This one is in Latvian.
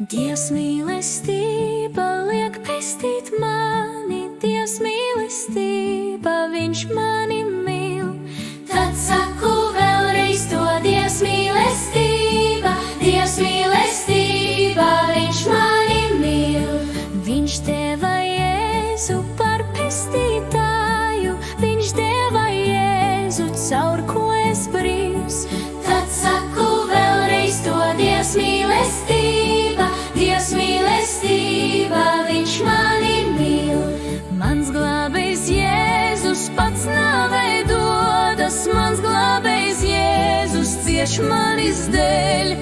Dievs mīlestība liek pestīt mani, Dievs mīlestība, Viņš mani mīl. Tad saku vēlreiz to Dievs mīlestība, Dievs mīlestība, Viņš mani mīl. Viņš deva Jēzu par pestītāju, Viņš deva Jēzu, caur ko es brīvs. Tad saku vēlreiz to Dievs mīlestība, Dievs mīlestība, Viņš mani mīl. Mans glābējs Jēzus pats nāvei dodas, mans glābējs Jēzus cieš manis dēļ.